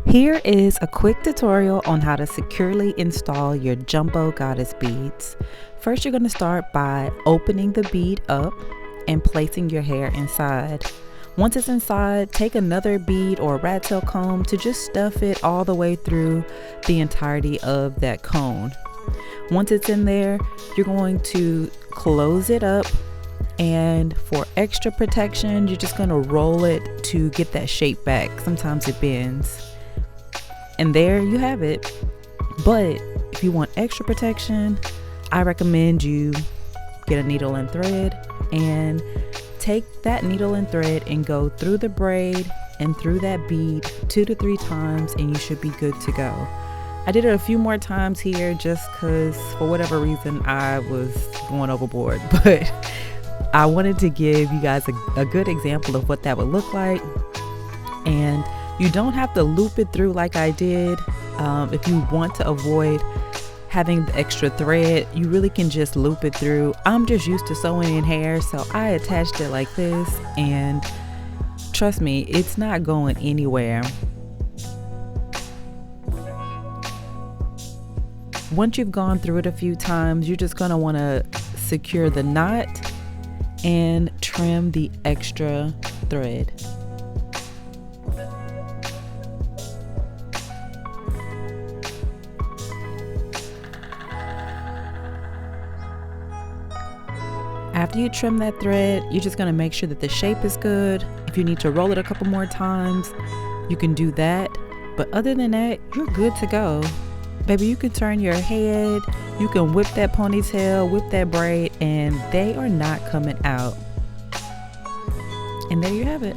Here is a quick tutorial on how to securely install your jumbo goddess beads. First, you're going to start by opening the bead up and placing your hair inside. Once it's inside, take another bead or a rat tail comb to just stuff it all the way through the entirety of that cone. Once it's in there, you're going to close it up, and for extra protection, you're just going to roll it to get that shape back. Sometimes it bends. And there you have it. But if you want extra protection, I recommend you get a needle and thread and take that needle and thread and go through the braid and through that bead 2 to 3 times, and you should be good to go. I did it a few more times here just because for whatever reason I was going overboard, but I wanted to give you guys a good example of what that would look like. And you don't have to loop it through like I did. If you want to avoid having the extra thread, you really can just loop it through. I'm just used to sewing in hair, so I attached it like this, and trust me, it's not going anywhere. Once you've gone through it a few times, you're just going to want to secure the knot and trim the extra thread. After you trim that thread, you're just going to make sure that the shape is good. If you need to roll it a couple more times, you can do that. But other than that, you're good to go. Baby, you can turn your head, you can whip that ponytail, whip that braid, and they are not coming out. And there you have it.